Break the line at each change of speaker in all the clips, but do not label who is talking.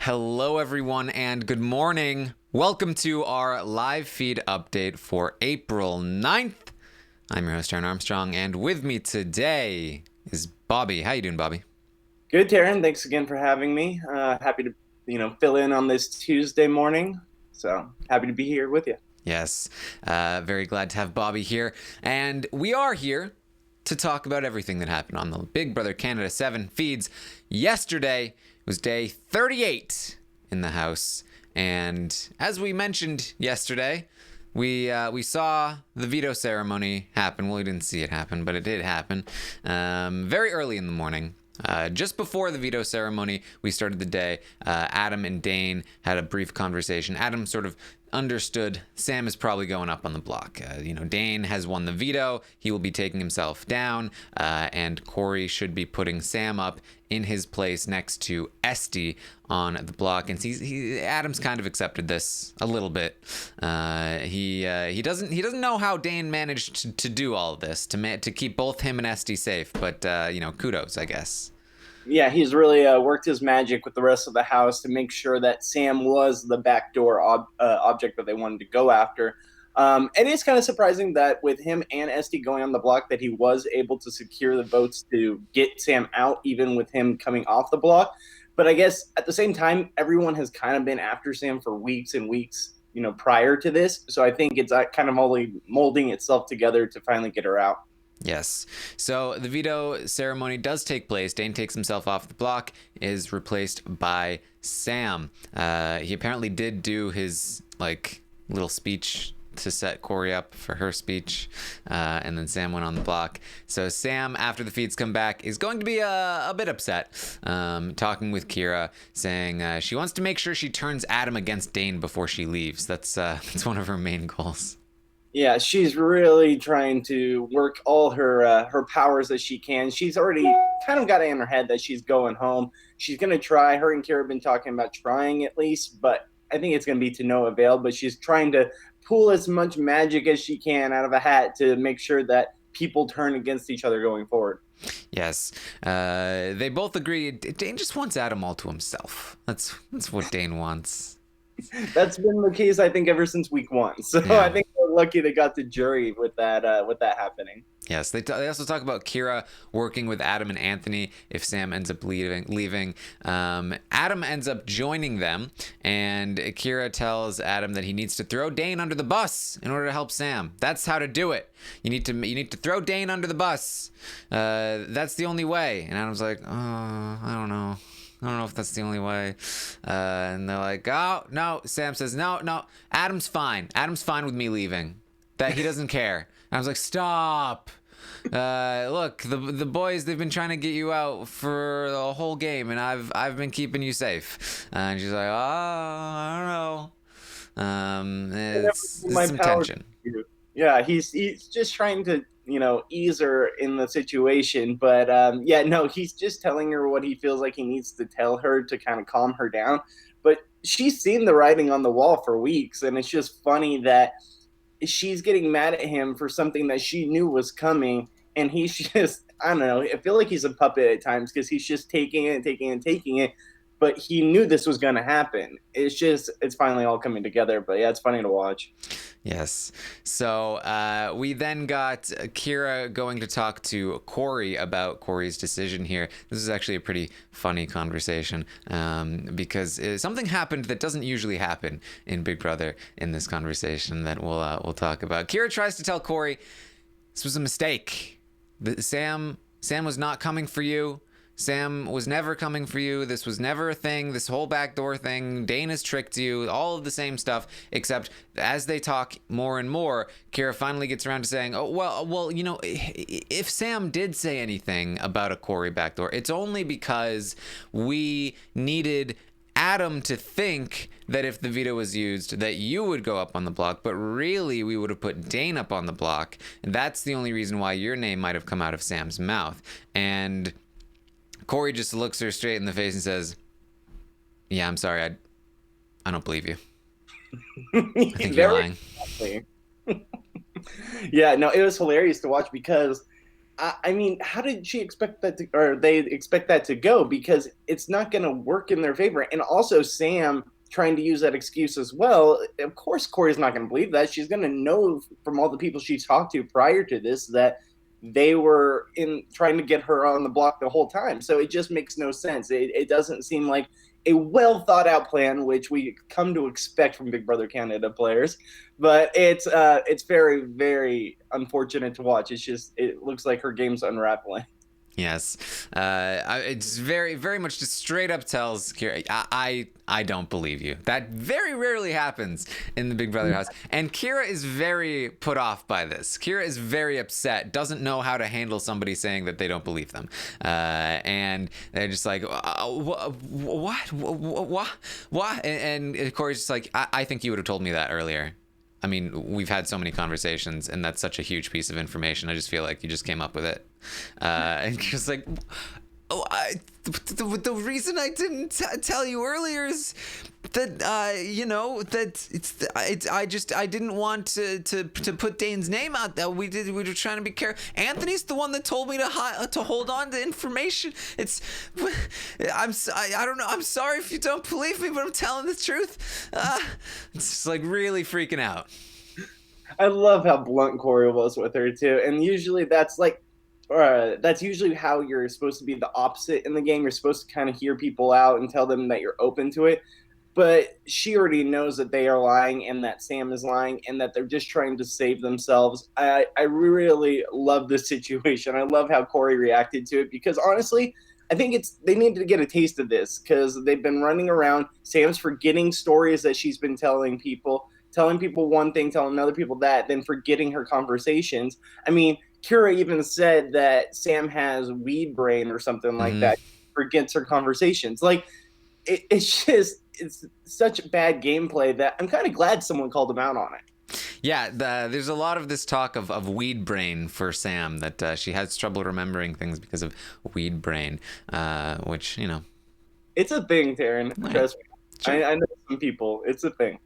Hello, everyone, and good morning. Welcome to our live feed update for April 9th. I'm your host, Aaron Armstrong, and with me today is Bobby. How you doing, Bobby?
Good, Taryn. Thanks again for having me. Happy to, fill in on this Tuesday morning. So happy to be here with you.
Yes, very glad to have Bobby here. And we are here to talk about everything that happened on the Big Brother Canada 7 feeds. Yesterday was day 38 in the house. And as we mentioned yesterday, we saw the veto ceremony happen. Well, we didn't see it happen, but it did happen very early in the morning. Just before the veto ceremony, we started the day. Adam and Dane had a brief conversation. Adam sort of understood Sam is probably going up on the block. Dane has won the veto. He will be taking himself down, and Cory should be putting Sam up in his place next to Esty on the block. And Adam's kind of accepted this a little bit. He doesn't know how Dane managed to do all of this to keep both him and Esty safe. But kudos, I guess.
Yeah, he's really worked his magic with the rest of the house to make sure that Sam was the backdoor object that they wanted to go after. It is kind of surprising that with him and Esty going on the block that he was able to secure the votes to get Sam out, even with him coming off the block. But I guess at the same time, everyone has kind of been after Sam for weeks and weeks, prior to this. So I think it's kind of only molding itself together to finally get her out.
Yes. So the veto ceremony does take place. Dane takes himself off the block, is replaced by Sam. He apparently did do his little speech to set Cory up for her speech, and then Sam went on the block. So Sam, after the feeds come back, is going to be a bit upset, talking with Kyra, saying she wants to make sure she turns Adam against Dane before she leaves. That's one of her main goals.
Yeah, she's really trying to work all her powers that she can. She's already kind of got it in her head that she's going home. She's going to try. Her and Kyra have been talking about trying at least, but I think it's going to be to no avail. But she's trying to pull as much magic as she can out of a hat to make sure that people turn against each other going forward.
Yes, they both agree. Dane just wants Adam all to himself. That's what Dane wants.
That's been the case, I think, ever since week one. So yeah. I think we're lucky they got the jury with that happening.
Yes, they also talk about Kyra working with Adam and Anthony if Sam ends up leaving. Adam ends up joining them, and Kyra tells Adam that he needs to throw Dane under the bus in order to help Sam. That's how to do it. You need to throw Dane under the bus. That's the only way. And Adam's like, oh, I don't know. I don't know if that's the only way. And they're like, oh, no. Sam says, no. Adam's fine. Adam's fine with me leaving. That he doesn't care. And I was like, stop. Look, the boys, they've been trying to get you out for the whole game, and I've been keeping you safe. And she's like, oh, I don't know. It's some tension.
Yeah, he's just trying to ease her in the situation, but he's just telling her what he feels like he needs to tell her to kind of calm her down. But she's seen the writing on the wall for weeks, and it's just funny that she's getting mad at him for something that she knew was coming, and he's just, I don't know, I feel like he's a puppet at times because he's just taking it, but he knew this was going to happen. It's finally all coming together. But yeah, it's funny to watch.
Yes. So we then got Kyra going to talk to Cory about Cory's decision here. This is actually a pretty funny conversation because something happened that doesn't usually happen in Big Brother in this conversation that we'll talk about. Kyra tries to tell Cory this was a mistake. Sam was not coming for you. Sam was never coming for you. This was never a thing. This whole backdoor thing. Dane has tricked you. All of the same stuff, except as they talk more and more, Kyra finally gets around to saying, oh, well, if Sam did say anything about a Cory backdoor, it's only because we needed Adam to think that if the veto was used that you would go up on the block, but really we would have put Dane up on the block, and that's the only reason why your name might have come out of Sam's mouth. And Cory just looks her straight in the face and says, yeah, I'm sorry, I don't believe you. I think you're lying.
Yeah, no, it was hilarious to watch because I mean, how did she expect that to, or they expect that to go? Because it's not going to work in their favor. And also, Sam trying to use that excuse as well. Of course, Cory's not going to believe that. She's going to know from all the people she's talked to prior to this that they were in trying to get her on the block the whole time. So it just makes no sense. It doesn't seem like a well thought out plan, which we come to expect from Big Brother Canada players. But it's very, very unfortunate to watch. It's just, it looks like her game's unraveling.
Yes, it's very, very much just straight up tells Kyra, I don't believe you. That very rarely happens in the Big Brother house, and Kyra is very put off by this. Kyra is very upset, doesn't know how to handle somebody saying that they don't believe them, and they're just like, what? And Cory's just like, I think you would have told me that earlier. I mean, we've had so many conversations, and that's such a huge piece of information. I just feel like you just came up with it. And just like, the reason I didn't tell you earlier is that I didn't want to put Dane's name out there. We were trying to be careful. Anthony's the one that told me to hold on to information. I don't know. I'm sorry if you don't believe me, but I'm telling the truth. It's just like really freaking out.
I love how blunt Cory was with her too, and usually that's like, that's usually how you're supposed to be the opposite in the game. You're supposed to kind of hear people out and tell them that you're open to it. But she already knows that they are lying and that Sam is lying and that they're just trying to save themselves. I really love this situation. I love how Cory reacted to it because honestly, I think they needed to get a taste of this because they've been running around. Sam's forgetting stories that she's been telling people one thing, telling other people that, then forgetting her conversations. I mean, Kyra even said that Sam has weed brain or something like that. Forgets her conversations. Like, it's such bad gameplay that I'm kind of glad someone called him out on it.
Yeah, there's a lot of this talk of weed brain for Sam, that she has trouble remembering things because of weed brain, which, you know.
It's a thing, Taryn. Trust me. Sure. I know some people. It's a thing.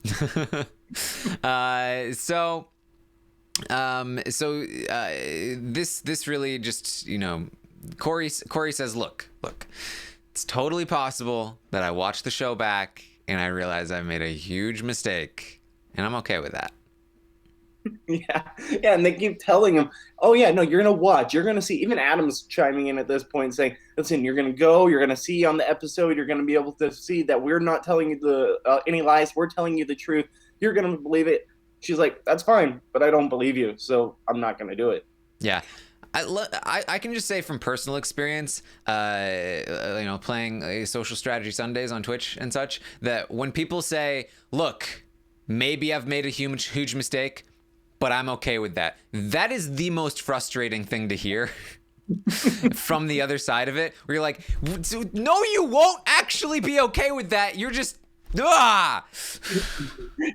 This really just, Cory says, look, it's totally possible that I watched the show back and I realized I made a huge mistake, and I'm okay with that.
Yeah, and they keep telling him, oh yeah, no, you're gonna watch, you're gonna see. Even Adam's chiming in at this point saying, listen, you're gonna see on the episode, you're gonna be able to see that we're not telling you any lies, we're telling you the truth, you're gonna believe it. She's like, that's fine, but I don't believe you, so I'm not gonna do it.
Yeah. I can just say from personal experience, playing Social Strategy Sundays on Twitch and such, that when people say, look, maybe I've made a huge mistake, but I'm okay with that. That is the most frustrating thing to hear from the other side of it, where you're like, no, you won't actually be okay with that. You're just,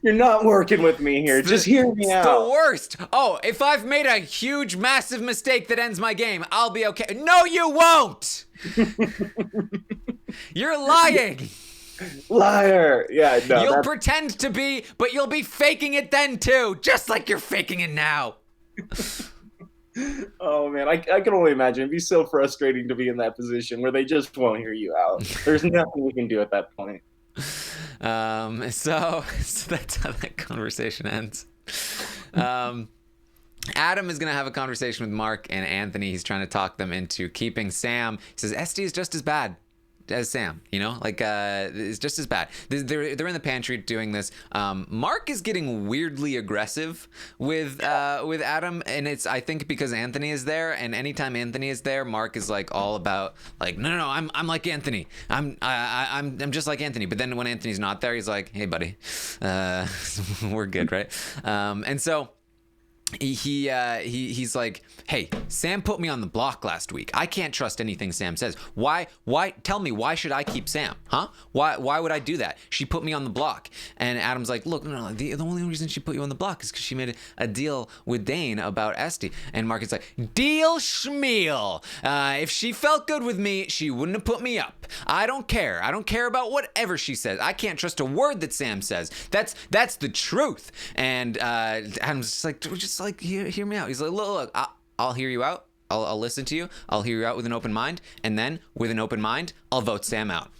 You're not working with me here. Just hear me out.
It's the worst. Oh, if I've made a huge, massive mistake that ends my game, I'll be okay. No, you won't. You're lying.
Liar. Yeah, no.
You'll pretend to be, but you'll be faking it then too, just like you're faking it now.
Oh man, I can only imagine. It'd be so frustrating to be in that position where they just won't hear you out. There's nothing we can do at that point.
So that's how that conversation ends. Adam is going to have a conversation with Mark and Anthony. He's trying to talk them into keeping Sam. He says Esty is just as bad as Sam, it's just as bad. They're in the pantry doing this. Mark is getting weirdly aggressive with Adam, and it's, I think, because Anthony is there, and anytime Anthony is there, Mark is like all about like, no, I'm like Anthony. I'm just like Anthony. But then when Anthony's not there, he's like, hey buddy, we're good, right? And so he's like, hey, Sam put me on the block last week. I can't trust anything Sam says. Why tell me, why should I keep Sam? Huh? Why would I do that? She put me on the block. And Adam's like, look, no, the only reason she put you on the block is because she made a deal with Dane about Esty. And Mark is like, deal schmeal. If she felt good with me, she wouldn't have put me up. I don't care about whatever she says. I can't trust a word that Sam says. That's the truth. And Adam's just like, hear me out. He's like, look, I'll hear you out. I'll listen to you. I'll hear you out with an open mind, and then with an open mind, I'll vote Sam out.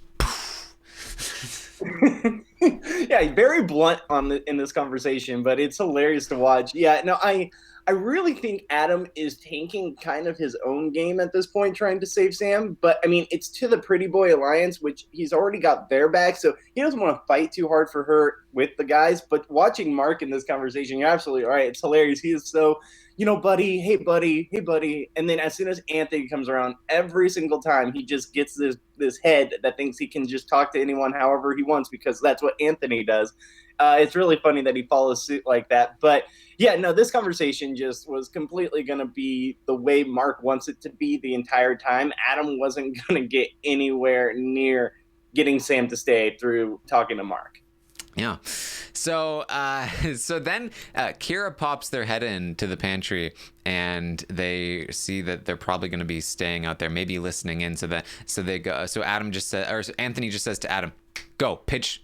Yeah, very blunt in this conversation, but it's hilarious to watch. Yeah, no, I really think Adam is tanking kind of his own game at this point, trying to save Sam. But I mean, it's to the Pretty Boy Alliance, which he's already got their back, so he doesn't want to fight too hard for her with the guys. But watching Mark in this conversation, you're absolutely right. It's hilarious. He is so, buddy, hey buddy, and then as soon as Anthony comes around, every single time he just gets this head that thinks he can just talk to anyone however he wants because that's what Anthony does. It's really funny that he follows suit like that. But yeah, no, this conversation just was completely going to be the way Mark wants it to be the entire time. Adam wasn't going to get anywhere near getting Sam to stay through talking to Mark.
Yeah. So then Kyra pops their head into the pantry, and they see that they're probably going to be staying out there, maybe listening in. So they go. So Adam just said, or Anthony just says to Adam, "Go pitch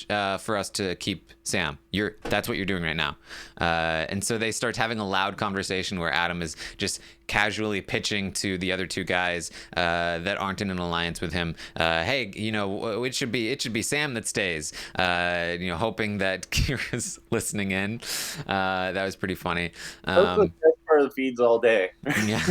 for us to keep Sam. That's what you're doing right now." And so they start having a loud conversation where Adam is just casually pitching to the other two guys that aren't in an alliance with him. Hey, it should be Sam that stays. Hoping that Kyra's listening in. That was pretty funny.
That's the best part of the feeds all day.
Yeah.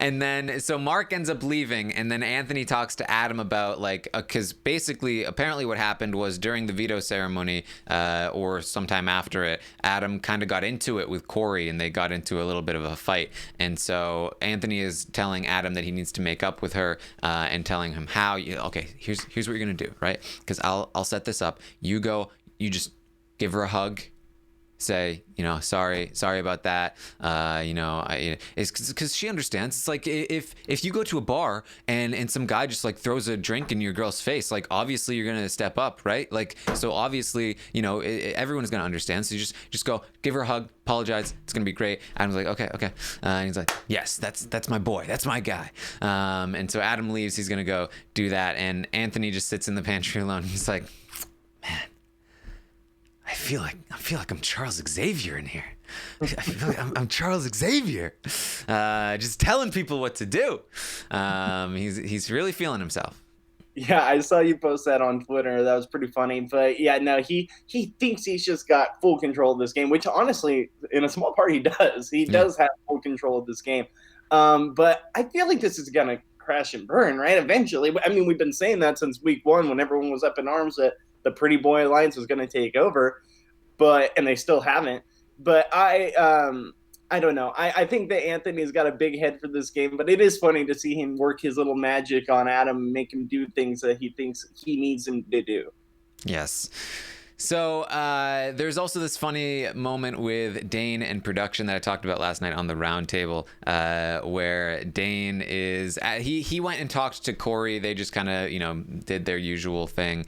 And then so Mark ends up leaving, and then Anthony talks to Adam about because basically apparently what happened was during the veto ceremony or sometime after it, Adam kind of got into it with Cory, and they got into a little bit of a fight. And so Anthony is telling Adam that he needs to make up with her and telling him how. Here's what you're gonna do, right? Because I'll set this up. You just give her a hug. Say, sorry about that. It's because she understands. It's like if you go to a bar and some guy just throws a drink in your girl's face, obviously you're gonna step up, right? So obviously everyone's gonna understand. So you just go give her a hug, apologize. It's gonna be great. Adam's like, okay, and he's like, yes, that's my boy, that's my guy. And so Adam leaves. He's gonna go do that, and Anthony just sits in the pantry alone. He's like, man, I feel like I'm Charles Xavier in here. I feel like I'm Charles Xavier, just telling people what to do. He's really feeling himself.
Yeah, I saw you post that on Twitter. That was pretty funny. But yeah, no, he thinks he's just got full control of this game, which honestly, in a small part, he does. He does have full control of this game. But I feel like this is gonna crash and burn, right? Eventually. I mean, we've been saying that since week one, when everyone was up in arms that the Pretty Boy Alliance was going to take over, and they still haven't. But I don't know. I think that Anthony's got a big head for this game, but it is funny to see him work his little magic on Adam and make him do things that he thinks he needs him to do.
Yes. So there's also this funny moment with Dane and production that I talked about last night on the round table, where Dane is he went and talked to Cory. They just kind of did their usual thing.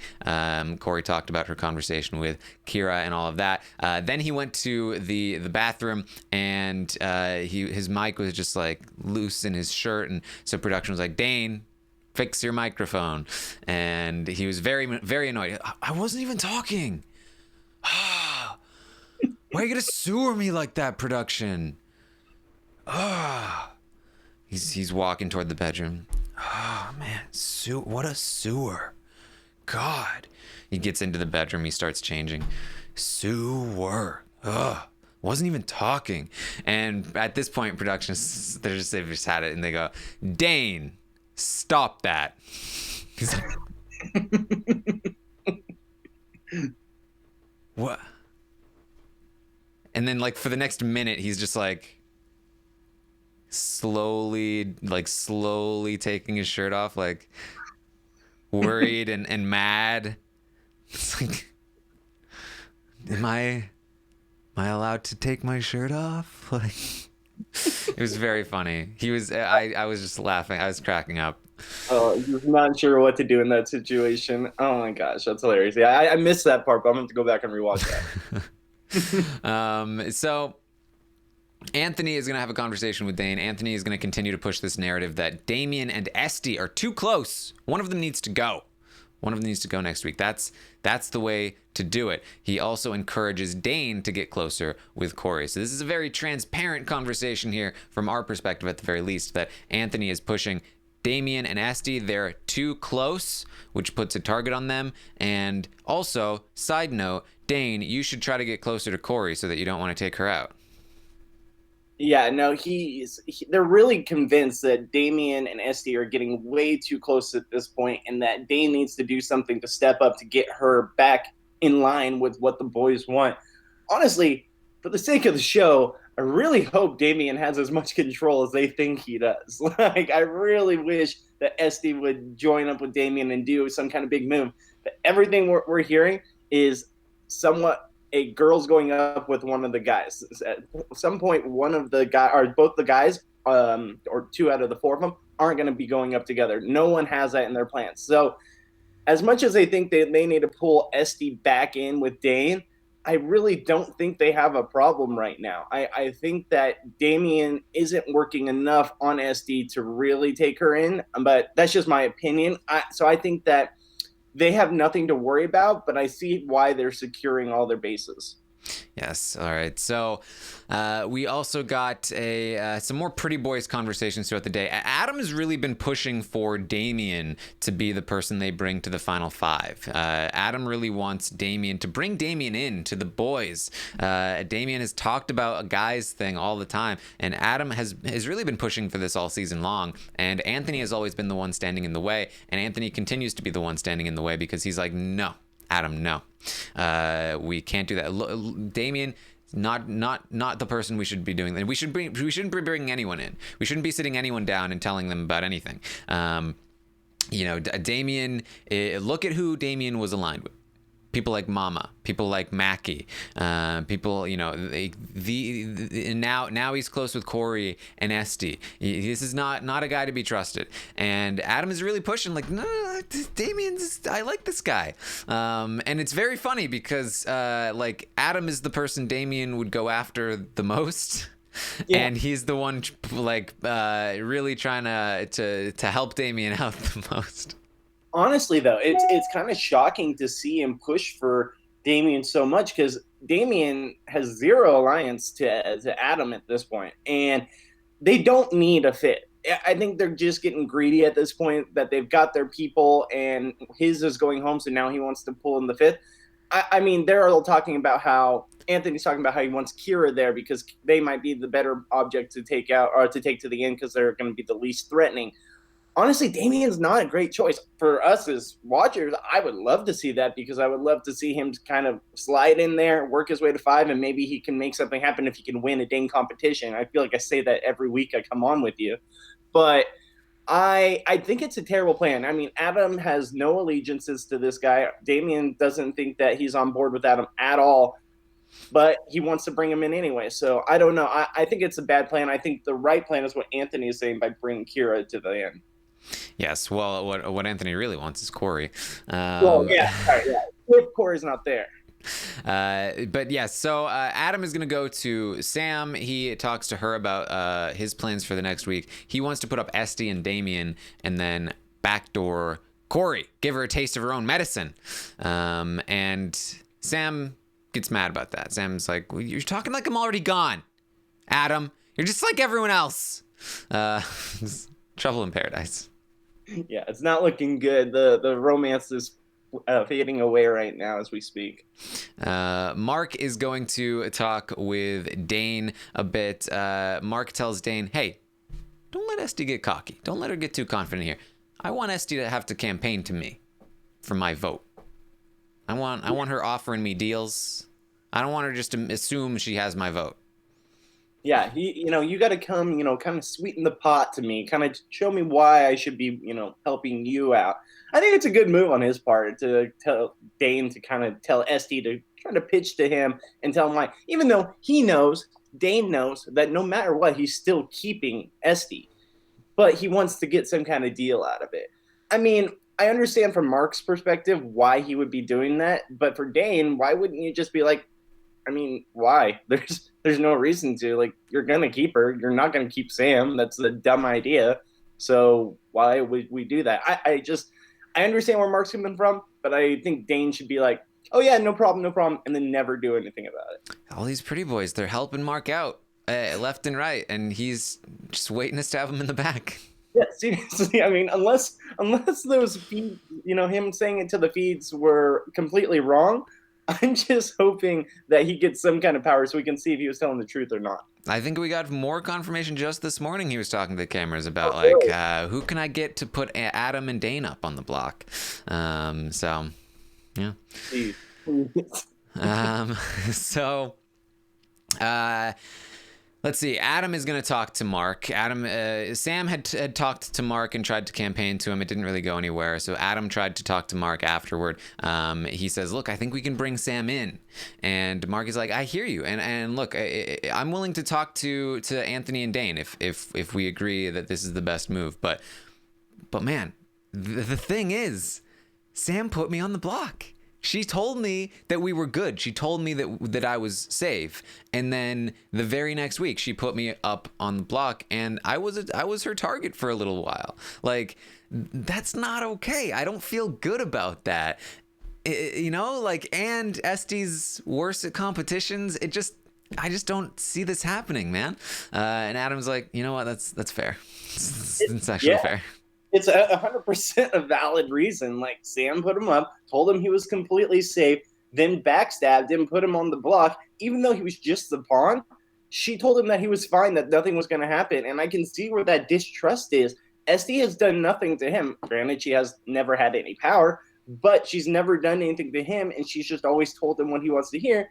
Cory talked about her conversation with Kyra and all of that. Then he went to the bathroom, and his mic was just loose in his shirt, and so production was like, Dane, fix your microphone. And he was very, very annoyed. I wasn't even talking. Why are you gonna sewer me like that, production? He's walking toward the bedroom. Oh man, what a sewer. God. He gets into the bedroom, he starts changing. Sewer. Wasn't even talking. And at this point, production, they've just had it, and they go, Dane, stop that. He's like, what? And then for the next minute, he's just slowly taking his shirt off, worried and mad. It's like, am I allowed to take my shirt off? It was very funny. I was just laughing. I was cracking up.
Oh, just not sure what to do in that situation. Oh my gosh, that's hilarious. Yeah, I missed that part, but I'm going to go back and rewatch
that. So Anthony is going to have a conversation with Dane. Anthony is going to continue to push this narrative that Damien and Esty are too close. One of them needs to go. One of them needs to go next week. That's the way to do it. He also encourages Dane to get closer with Cory. So this is a very transparent conversation here from our perspective, at the very least, that Anthony is pushing Damien and Esty. They're too close, which puts a target on them. And also, side note, Dane, you should try to get closer to Cory so that you don't want to take her out.
Yeah, no, they're really convinced that Damien and Esty are getting way too close at this point, and that Dane needs to do something to step up to get her back in line with what the boys want. Honestly, for the sake of the show, I really hope Damien has as much control as they think he does. Like, I really wish that Esty would join up with Damien and do some kind of big move. But everything we're hearing is somewhat a girl's going up with one of the guys. At some point, one of the guy or both the guys, or two out of the four of them, aren't going to be going up together. No one has that in their plans. So, as much as they think they need to pull Esty back in with Dane, I really don't think they have a problem right now. I think that Damien isn't working enough on Esty to really take her in, but that's just my opinion. So I think that they have nothing to worry about, but I see why they're securing all their bases.
Yes. All right. So we also got some more pretty boys conversations throughout the day. Adam has really been pushing for Damien to be the person they bring to the final five. Adam really wants Damien to bring Damien in to the boys. Damien has talked about a guys thing all the time, and Adam has really been pushing for this all season long. And Anthony has always been the one standing in the way, and Anthony continues to be the one standing in the way because he's like, no, Adam, no. We can't do that. Damien, not the person we should be doing that. We shouldn't be bringing anyone in. We shouldn't be sitting anyone down and telling them about anything. Damien, look at who Damien was aligned with. People like Mama, people like Mackie, people, now he's close with Cory and Esty. This is not a guy to be trusted. And Adam is really pushing, like, no, Damien's, I like this guy. And it's very funny because, Adam is the person Damien would go after the most. Yeah. And he's the one, really trying to help Damien out the most.
Honestly, though, it's kind of shocking to see him push for Damien so much, because Damien has zero alliance to Adam at this point, and they don't need a fit. I think they're just getting greedy at this point, that they've got their people and his is going home, so now he wants to pull in the fifth. I mean, they're all talking about how Anthony's talking about how he wants Kyra there because they might be the better object to take out or to take to the end because they're going to be the least threatening. Honestly, Damien's not a great choice. For us as watchers, I would love to see that, because I would love to see him kind of slide in there, work his way to five, and maybe he can make something happen if he can win a dang competition. I feel like I say that every week I come on with you. But I think it's a terrible plan. I mean, Adam has no allegiances to this guy. Damien doesn't think that he's on board with Adam at all, but he wants to bring him in anyway. So I don't know. I think it's a bad plan. I think the right plan is what Anthony is saying by bringing Kyra to the end.
Yes, well, what Anthony really wants is Cory.
If Cory's not there.
But yeah, so Adam is going to go to Sam. He talks to her about his plans for the next week. He wants to put up Esty and Damien and then backdoor Cory, give her a taste of her own medicine. And Sam gets mad about that. Sam's like, well, you're talking like I'm already gone, Adam. You're just like everyone else. Trouble in paradise.
Yeah, it's not looking good. The romance is fading away right now as we speak.
Mark is going to talk with Dane a bit. Mark tells Dane, hey, don't let Esty get cocky. Don't let her get too confident here. I want Esty to have to campaign to me for my vote. I want her offering me deals. I don't want her just to assume she has my vote.
Yeah, you got to come, kind of sweeten the pot to me, kind of show me why I should be, helping you out. I think it's a good move on his part to tell Dane to kind of tell Esty to try to pitch to him and tell him why, even though Dane knows that no matter what, he's still keeping Esty, but he wants to get some kind of deal out of it. I mean, I understand from Mark's perspective why he would be doing that, but for Dane, why wouldn't you just be like, I mean, why? There's no reason to. Like, you're going to keep her. You're not going to keep Sam. That's a dumb idea. So why would we do that? I understand where Mark's coming from, but I think Dane should be like, oh yeah, no problem, no problem, and then never do anything about it.
All these pretty boys, they're helping Mark out left and right, and he's just waiting to stab him in the back.
Yeah, seriously. I mean, unless those feeds, him saying it to the feeds were completely wrong, I'm just hoping that he gets some kind of power so we can see if he was telling the truth or not.
I think we got more confirmation just this morning. He was talking to the cameras about
really?
who can I get to put Adam and Dane up on the block. So yeah. So let's see. Adam is going to talk to Mark. Sam had talked to Mark and tried to campaign to him. It didn't really go anywhere. So Adam tried to talk to Mark afterward. He says, "Look, I think we can bring Sam in." And Mark is like, "I hear you. And look, I'm willing to talk to Anthony and Dane if we agree that this is the best move. But man, the thing is, Sam put me on the block." She told me that we were good. She told me that I was safe. And then the very next week, she put me up on the block, and I was her target for a little while. Like, that's not okay. I don't feel good about that. And Este's worse at competitions. I just don't see this happening, man. And Adam's like, you know what? That's fair. It's actually fair.
It's 100% a valid reason. Like, Sam put him up, told him he was completely safe, then backstabbed him, put him on the block, even though he was just the pawn. She told him that he was fine, that nothing was going to happen, and I can see where that distrust is. Esty has done nothing to him. Granted, she has never had any power, but she's never done anything to him, and she's just always told him what he wants to hear.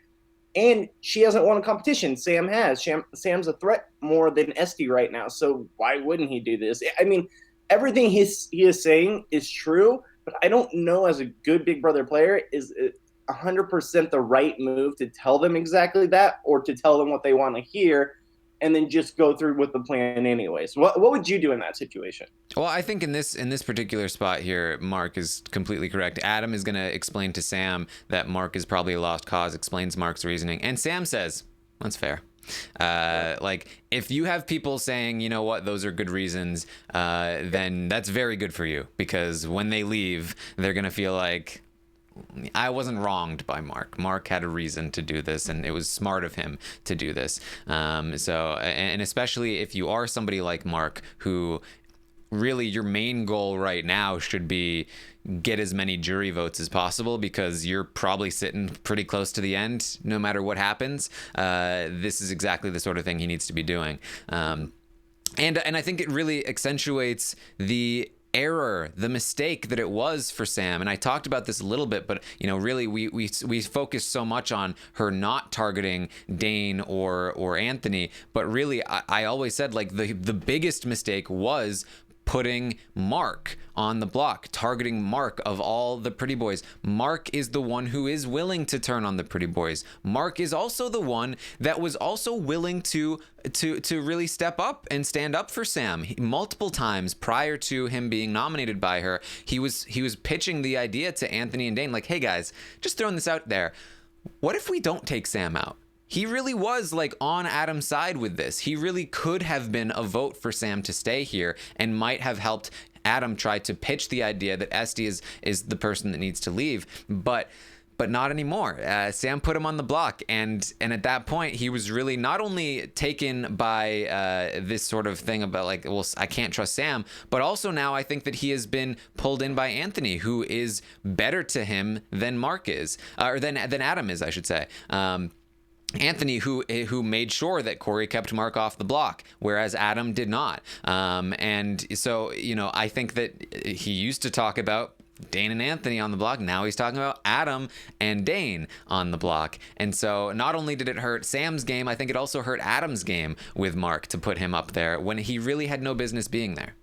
And she hasn't won a competition. Sam has. Sam's a threat more than Esty right now, so why wouldn't he do this? I mean, everything he is saying is true, but I don't know, as a good Big Brother player, is it 100% the right move to tell them exactly that, or to tell them what they want to hear and then just go through with the plan anyways. What would you do in that situation?
Well, I think in this particular spot here, Mark is completely correct. Adam is going to explain to Sam that Mark is probably a lost cause, explains Mark's reasoning, and Sam says, that's fair. If you have people saying, you know what, those are good reasons, then that's very good for you, because when they leave, they're gonna feel like, I wasn't wronged by Mark. Mark had a reason to do this, and it was smart of him to do this. And especially if you are somebody like Mark, who really your main goal right now should be get as many jury votes as possible, because you're probably sitting pretty close to the end no matter what happens. This is exactly the sort of thing he needs to be doing. And I think it really accentuates the error, the mistake that it was for Sam. And I talked about this a little bit, but really we focused so much on her not targeting Dane or Anthony, but really I always said, like, the biggest mistake was putting Mark on the block, targeting Mark of all the pretty boys. Mark is the one who is willing to turn on the pretty boys. Mark is also the one that was also willing to really step up and stand up for Sam. Multiple times prior to him being nominated by her, he was pitching the idea to Anthony and Dane, like, hey guys, just throwing this out there, what if we don't take Sam out? He really was, like, on Adam's side with this. He really could have been a vote for Sam to stay here, and might have helped Adam try to pitch the idea that Esty is the person that needs to leave. But not anymore. Sam put him on the block, and at that point, he was really not only taken by this sort of thing about, like, well, I can't trust Sam, but also now I think that he has been pulled in by Anthony, who is better to him than Mark is, or than Adam is, I should say. Anthony, who made sure that Cory kept Mark off the block, whereas Adam did not. And so, I think that he used to talk about Dane and Anthony on the block. Now he's talking about Adam and Dane on the block. And so not only did it hurt Sam's game, I think it also hurt Adam's game with Mark to put him up there when he really had no business being there.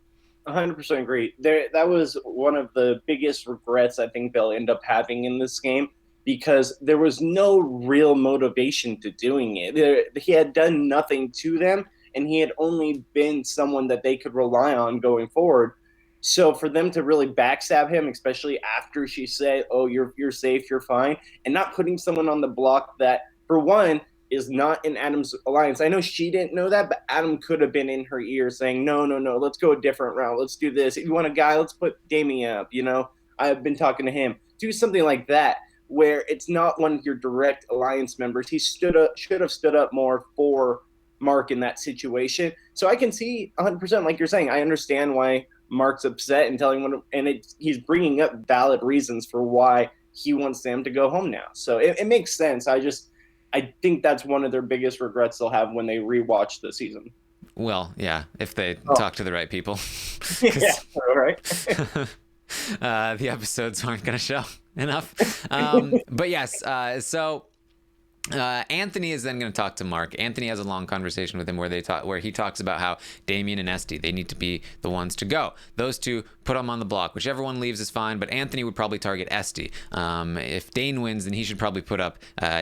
100% agree. That was one of the biggest regrets I think they'll end up having in this game, because there was no real motivation to doing it. He had done nothing to them, and he had only been someone that they could rely on going forward. So for them to really backstab him, especially after she said, oh, you're safe, you're fine, and not putting someone on the block that, for one, is not in Adam's alliance. I know she didn't know that, but Adam could have been in her ear saying, no, let's go a different route. Let's do this. If you want a guy, let's put Damien up, I've been talking to him. Do something like that where it's not one of your direct alliance members. He should have stood up more for Mark in that situation. So I can see 100%, like you're saying. I understand why Mark's upset and telling him, he's bringing up valid reasons for why he wants Sam to go home now. So it makes sense. I think that's one of their biggest regrets they'll have when they rewatch the season.
Well, yeah, if they talk to the right people.
Yeah, right.
The episodes aren't going to show enough. But yes, so Anthony is then going to talk to Mark. Anthony has a long conversation with him where he talks about how Damien and Esty, they need to be the ones to go. Those two, put them on the block. Whichever one leaves is fine, but Anthony would probably target Esty. If Dane wins, then he should probably put up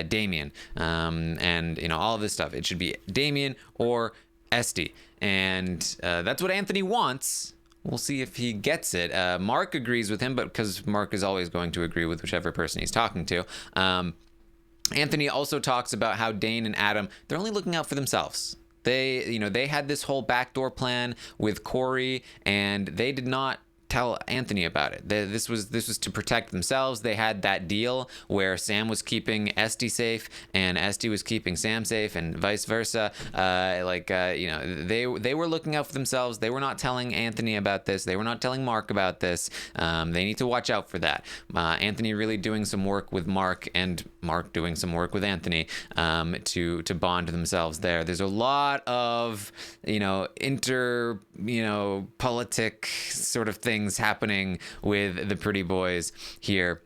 Damien. And, all of this stuff. It should be Damien or Esty. And that's what Anthony wants. We'll see if he gets it. Mark agrees with him, but because Mark is always going to agree with whichever person he's talking to. Anthony also talks about how Dane and Adam, they're only looking out for themselves. They had this whole backdoor plan with Cory, and they did not tell Anthony about it. This was to protect themselves. They had that deal where Sam was keeping Esty safe and Esty was keeping Sam safe, and vice versa. They were looking out for themselves. They were not telling Anthony about this. They were not telling Mark about this. They need to watch out for that. Anthony really doing some work with Mark, and Mark doing some work with Anthony to bond themselves there. There's a lot of politic sort of things happening with the pretty boys here.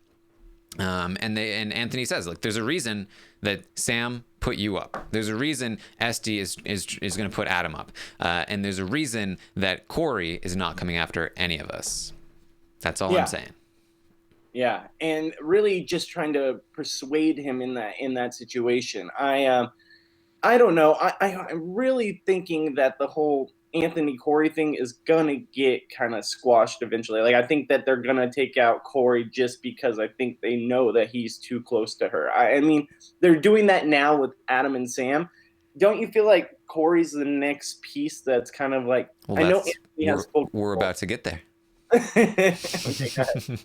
And Anthony says, look, there's a reason that Sam put you up. There's a reason Esty is going to put Adam up. And there's a reason that Cory is not coming after any of us. That's all I'm saying.
Yeah, and really just trying to persuade him in that situation. I don't know. I'm really thinking that the whole Anthony Cory thing is gonna get kind of squashed eventually. Like, I think that they're gonna take out Cory just because I think they know that he's too close to her. I mean, they're doing that now with Adam and Sam. Don't you feel like Cory's the next piece that's kind of like?
Well,
I know Anthony has full control.
We're about to get there.
Okay, go ahead.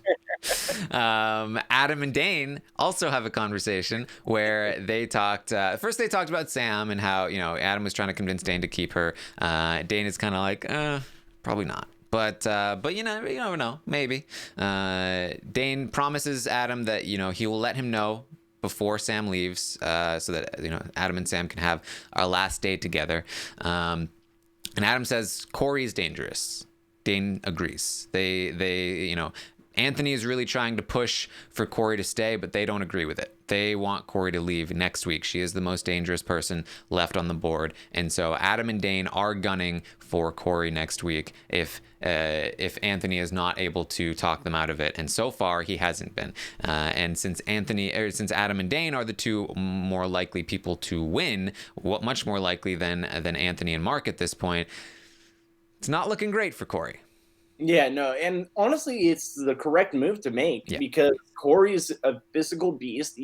Adam and Dane also have a conversation where they talked. First, they talked about Sam and how Adam was trying to convince Dane to keep her. Dane is kind of like, probably not. But you never know. Maybe. Dane promises Adam that he will let him know before Sam leaves, so that Adam and Sam can have our last day together. And Adam says Cory is dangerous. Dane agrees. Anthony is really trying to push for Cory to stay, but they don't agree with it. They want Cory to leave next week. She is the most dangerous person left on the board. And so Adam and Dane are gunning for Cory next week if Anthony is not able to talk them out of it. And so far, he hasn't been. And since Adam and Dane are the two more likely people to win, much more likely than Anthony and Mark at this point, it's not looking great for Cory.
Yeah, no, and honestly, it's the correct move to make because Cory's a physical beast.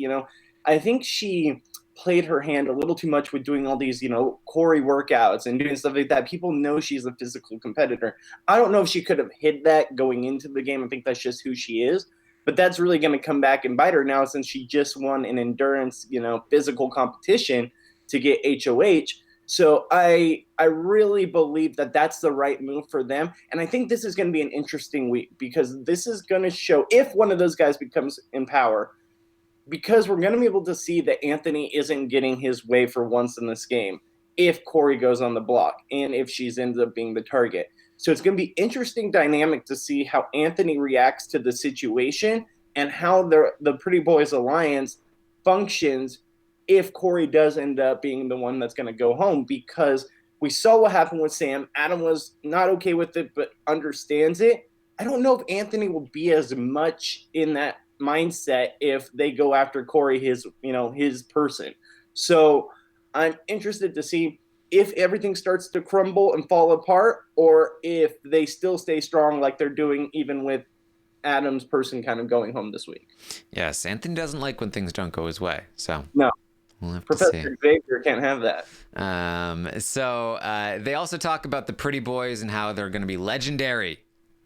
I think she played her hand a little too much with doing all these, Cory workouts and doing stuff like that. People know she's a physical competitor. I don't know if she could have hid that going into the game. I think that's just who she is. But that's really going to come back and bite her now since she just won an endurance, physical competition to get HOH. So I really believe that that's the right move for them. And I think this is going to be an interesting week because this is going to show if one of those guys becomes in power, because we're going to be able to see that Anthony isn't getting his way for once in this game if Cory goes on the block and if she's ends up being the target. So it's going to be interesting dynamic to see how Anthony reacts to the situation and how the Pretty Boys Alliance functions if Cory does end up being the one that's going to go home, because we saw what happened with Sam. Adam was not okay with it, but understands it. I don't know if Anthony will be as much in that mindset if they go after Cory, his person. So I'm interested to see if everything starts to crumble and fall apart, or if they still stay strong like they're doing even with Adam's person kind of going home this week.
Yes, Anthony doesn't like when things don't go his way. So
no.
We'll have
Professor Xavier can't have that.
So they also talk about the Pretty Boys and how they're going to be legendary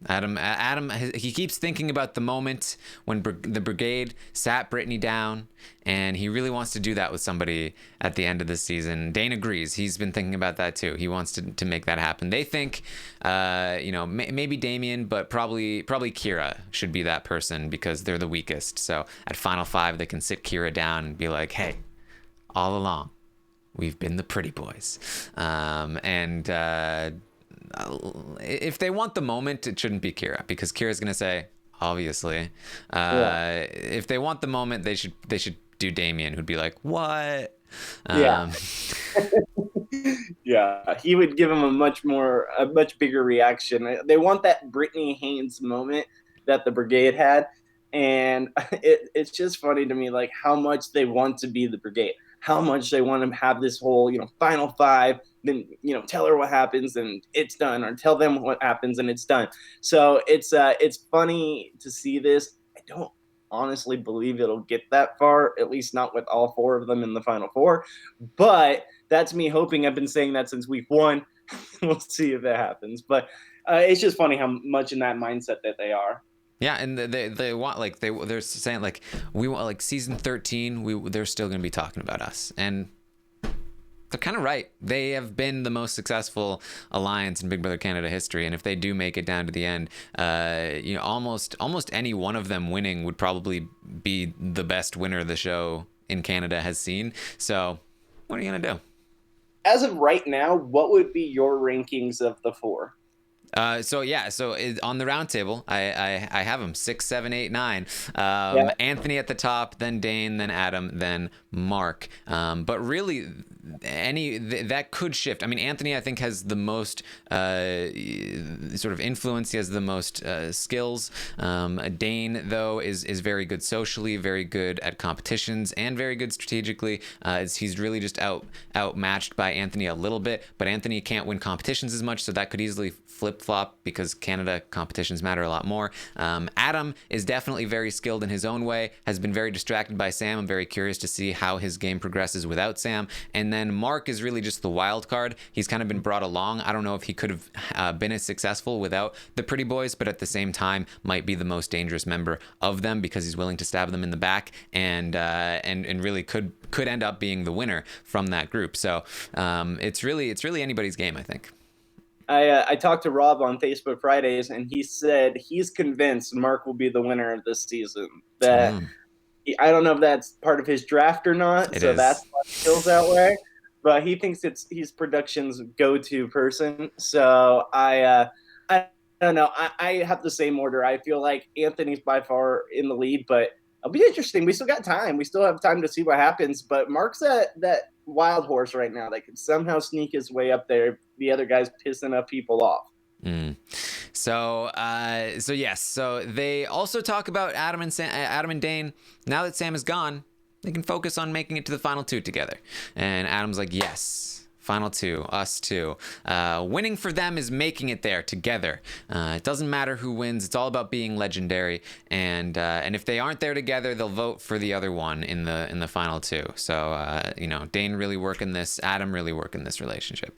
Adam, he keeps thinking about the moment when the brigade sat Brittany down, and he really wants to do that with somebody at the end of the season. Dane agrees. He's been thinking about that too. He wants to make that happen. They think, maybe Damien, but probably Kyra should be that person because they're the weakest. So at Final Five, they can sit Kyra down and be like, hey, all along, we've been the pretty boys. If they want the moment, it shouldn't be Kyra, because Kira's gonna say, obviously. If they want the moment, they should do Damien, who'd be like, what?
Yeah. Yeah, he would give him a much bigger reaction. They want that Brittany Haynes moment that the brigade had, and it's just funny to me, like how much they want to be the brigade, how much they want to have this whole Final Five, then tell her what happens and it's done, or tell them what happens and it's done. So it's funny to see this. I don't honestly believe it'll get that far, at least not with all four of them in the Final Four, but that's me hoping. I've been saying that since week one. We'll see if that happens, but it's just funny how much in that mindset that they are.
Yeah, and they want, like, they're saying, like, we want, like, season 13, they're still going to be talking about us, and they're kind of right. They have been the most successful alliance in Big Brother Canada history, and if they do make it down to the end, almost any one of them winning would probably be the best winner the show in Canada has seen. So, what are you gonna do?
As of right now, what would be your rankings of the four?
So on the round table, I have them 6, 7, 8, 9. Anthony at the top, then Dane, then Adam, then Mark. But really, that could shift. I mean, Anthony, I think, has the most sort of influence. He has the most skills. Dane, though, is very good socially, very good at competitions, and very good strategically. He's really just outmatched by Anthony a little bit, but Anthony can't win competitions as much, so that could easily flip-flop because Canada competitions matter a lot more. Adam is definitely very skilled in his own way, has been very distracted by Sam. I'm very curious to see how his game progresses without Sam. And then Mark is really just the wild card. He's kind of been brought along. I don't know if he could have been as successful without the pretty boys, but at the same time might be the most dangerous member of them because he's willing to stab them in the back and really could end up being the winner from that group. So it's really anybody's game, I think.
I talked to Rob on Facebook Fridays, and he said he's convinced Mark will be the winner of this season. That I don't know if that's part of his draft or not, that's why he feels that way. But he thinks he's production's go-to person. So I don't know. I have the same order. I feel like Anthony's by far in the lead, but it'll be interesting. We still got time. We still have time to see what happens. But Mark's that wild horse right now that could somehow sneak his way up there. The other guy's pissing up people off.
So yes. So they also talk about Adam and Dane. Now that Sam is gone, they can focus on making it to the final two together. And Adam's like, yes, final two, us two. Winning for them is making it there together. It doesn't matter who wins. It's all about being legendary. And if they aren't there together, they'll vote for the other one in the final two. So Dane really working this, Adam really working this relationship.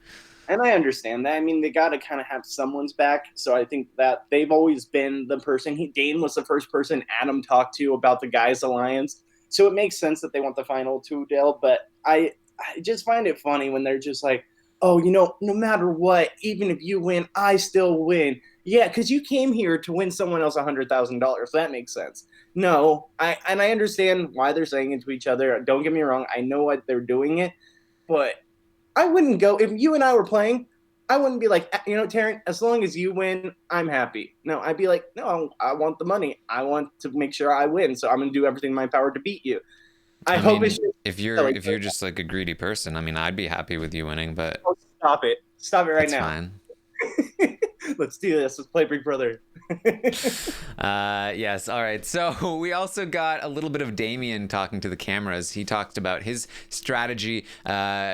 And I understand that. I mean, they got to kind of have someone's back. So I think that they've always been the person. Dane was the first person Adam talked to about the guys' alliance. So it makes sense that they want the final two, Dale. But I just find it funny when they're just like, oh, no matter what, even if you win, I still win. Yeah, because you came here to win someone else $100,000. That makes sense. No, I understand why they're saying it to each other. Don't get me wrong. I know what they're doing it. But I wouldn't go, if you and I were playing, I wouldn't be like, Taryn, as long as you win, I'm happy. No, I'd be like, no, I want the money. I want to make sure I win. So I'm going to do everything in my power to beat you. I hope
mean, if you're just like a greedy person, I mean, I'd be happy with you winning, but
stop it right now.
Fine.
Let's do this. Let's play Big Brother.
Yes. All right. So we also got a little bit of Damien talking to the cameras. He talked about his strategy,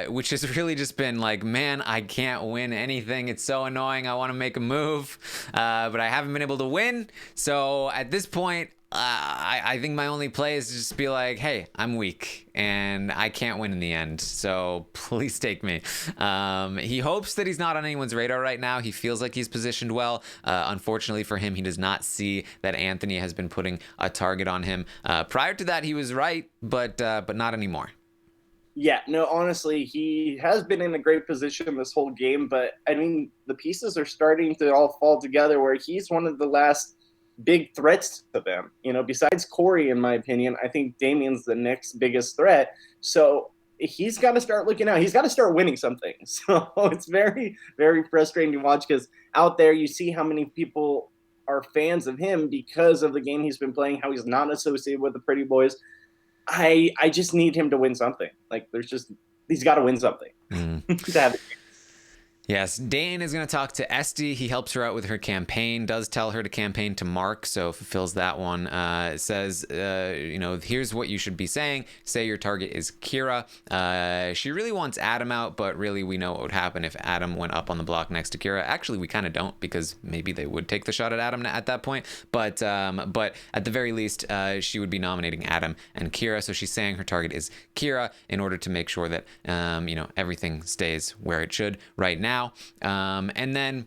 which has really just been like, man, I can't win anything. It's so annoying. I want to make a move, but I haven't been able to win. So at this point, I think my only play is to just be like, hey, I'm weak and I can't win in the end, so please take me. He hopes that he's not on anyone's radar right now. He feels like he's positioned well. Unfortunately for him, he does not see that Anthony has been putting a target on him. Prior to that, he was right, but not anymore.
Yeah, no, honestly, he has been in a great position this whole game, but I mean, the pieces are starting to all fall together where he's one of the last big threats to them. You know, besides Cory, in my opinion, I think Damien's the next biggest threat. So he's got to start looking out. He's got to start winning something. So it's very, very frustrating to watch because out there you see how many people are fans of him because of the game he's been playing, how he's not associated with the Pretty Boys. I just need him to win something. Like he's got to win something to have it.
Yes, Dane is going to talk to Esty. He helps her out with her campaign, does tell her to campaign to Mark, so fulfills that one. Says, here's what you should be saying. Say your target is Kyra. She really wants Adam out, but really we know what would happen if Adam went up on the block next to Kyra. Actually, we kind of don't, because maybe they would take the shot at Adam at that point. But at the very least, she would be nominating Adam and Kyra, so she's saying her target is Kyra in order to make sure that, everything stays where it should right now. And then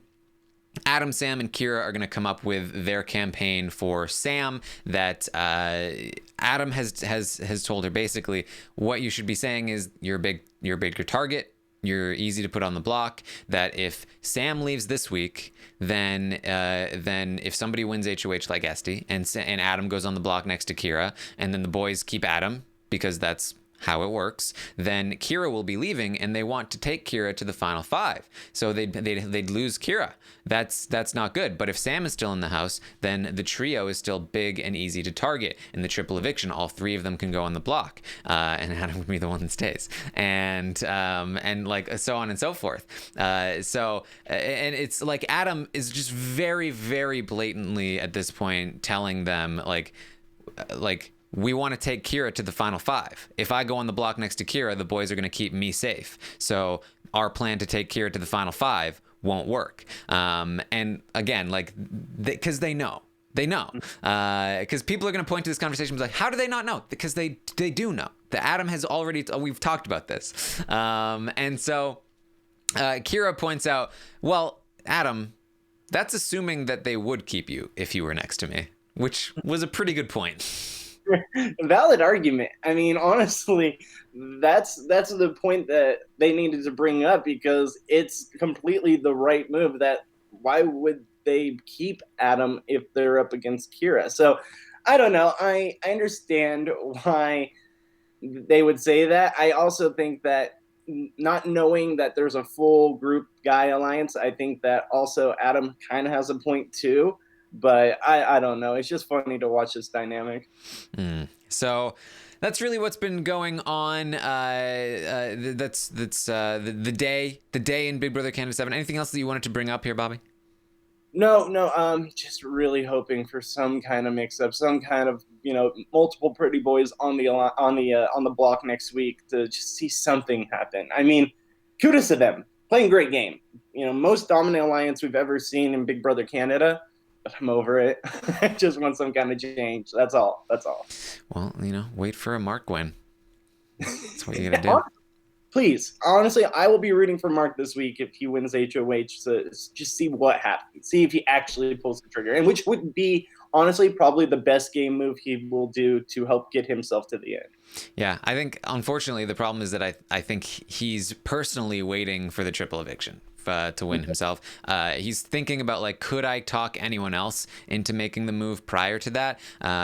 Adam, Sam, and Kyra are going to come up with their campaign for Sam that Adam has told her basically what you should be saying is you're a bigger target. You're easy to put on the block. That if Sam leaves this week, then if somebody wins HOH like Esty and Adam goes on the block next to Kyra, and then the boys keep Adam because that's how it works, then Kyra will be leaving, and they want to take Kyra to the final 5. So they'd lose Kyra. That's not good. But if Sam is still in the house, then the trio is still big and easy to target. In the triple eviction, all 3 of them can go on the block, and Adam would be the one that stays, and like so on and so forth. And it's like Adam is just very, very blatantly at this point telling them like. We want to take Kyra to the final 5. If I go on the block next to Kyra, the boys are going to keep me safe. So our plan to take Kyra to the final 5 won't work. And again, because they know. They know. Because people are going to point to this conversation and be like, how do they not know? Because they do know. The Adam has already, we've talked about this. And so Kyra points out, well, Adam, that's assuming that they would keep you if you were next to me, which was a pretty good point.
Valid argument. I mean, honestly, that's the point that they needed to bring up because it's completely the right move. That why would they keep Adam if they're up against Kyra? So I don't know. I understand why they would say that. I also think that not knowing that there's a full group guy alliance, I think that also Adam kind of has a point too. But I don't know. It's just funny to watch this dynamic.
So that's really what's been going on. That's the day in Big Brother Canada 7. Anything else that you wanted to bring up here, Bobby?
No. Just really hoping for some kind of mix-up, some kind of multiple pretty boys on the block next week to just see something happen. I mean, kudos to them, playing great game. Most dominant alliance we've ever seen in Big Brother Canada. But I'm over it. I just want some kind of change. That's all.
Well, wait for a Mark win. That's what you gotta do.
Please, honestly, I will be rooting for Mark this week if he wins HOH to just see what happens. See if he actually pulls the trigger, and which would be, honestly, probably the best game move he will do to help get himself to the end.
Yeah, I think, unfortunately, the problem is that I think he's personally waiting for the triple eviction. To win himself. He's thinking about could I talk anyone else into making the move prior to that?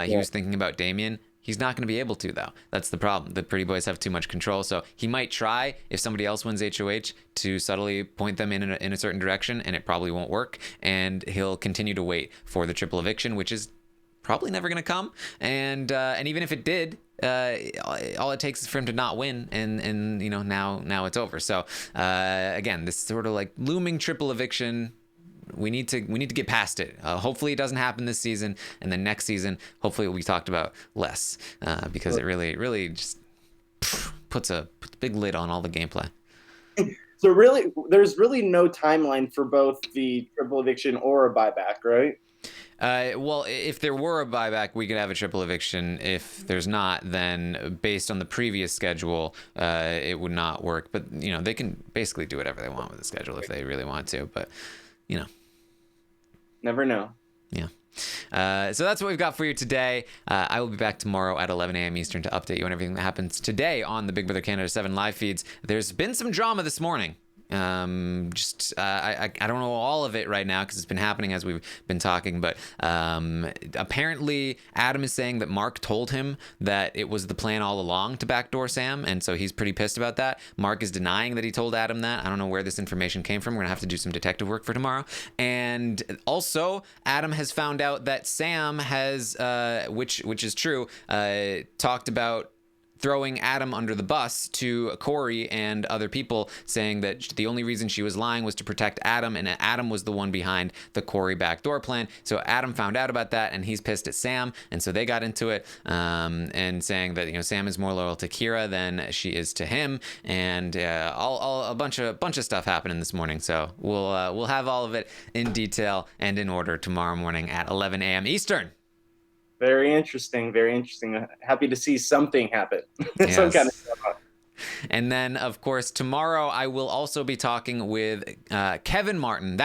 He was thinking about Damien. He's not going to be able to, though. That's the problem. The Pretty Boys have too much control. So he might try, if somebody else wins HOH, to subtly point them in a certain direction, and it probably won't work. And he'll continue to wait for the triple eviction, which is probably never going to come. And even if it did, all it takes is for him to not win, and now it's over. So again, this sort of looming triple eviction, we need to get past it. Hopefully it doesn't happen this season, and then next season hopefully it will be talked about less, because it really just puts a big lid on all the gameplay.
So really, there's really no timeline for both the triple eviction or a buyback, right?
Well, if there were a buyback, we could have a triple eviction. If there's not, then based on the previous schedule, it would not work. But, they can basically do whatever they want with the schedule if they really want to. But,
Never know.
Yeah. So that's what we've got for you today. I will be back tomorrow at 11 a.m. Eastern to update you on everything that happens today on the Big Brother Canada 7 live feeds. There's been some drama this morning. I don't know all of it right now because it's been happening as we've been talking, but apparently Adam is saying that Mark told him that it was the plan all along to backdoor Sam, and so he's pretty pissed about that. Mark is denying that he told Adam that. I don't know where this information came from. We're gonna have to do some detective work for tomorrow. And also Adam has found out that Sam has which is true, talked about throwing Adam under the bus to Cory and other people, saying that the only reason she was lying was to protect Adam, and Adam was the one behind the Cory backdoor plan. So Adam found out about that, and he's pissed at Sam, and so they got into it, and saying that Sam is more loyal to Kyra than she is to him, and a bunch of stuff happening this morning. So we'll have all of it in detail and in order tomorrow morning at 11 a.m. Eastern.
Very interesting. Very interesting. Happy to see something happen.
Yes.
Some kind of stuff.
And then, of course, tomorrow I will also be talking with Kevin Martin,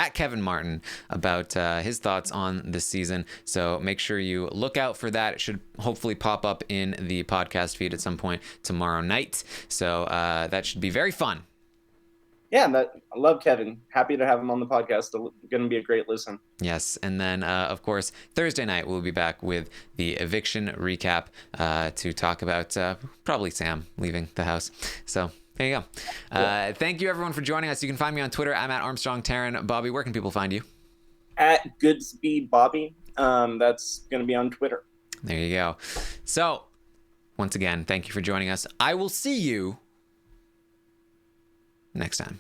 about his thoughts on this season. So make sure you look out for that. It should hopefully pop up in the podcast feed at some point tomorrow night. So that should be very fun.
Yeah, I love Kevin. Happy to have him on the podcast. Going to be a great listen.
Yes, and then, of course, Thursday night we'll be back with the eviction recap to talk about probably Sam leaving the house. So there you go. Yeah. Thank you, everyone, for joining us. You can find me on Twitter. I'm at Armstrong Taryn. Bobby, where can people find you?
At Goodsby Bobby. That's going to be on Twitter.
There you go. So, once again, thank you for joining us. I will see you next time.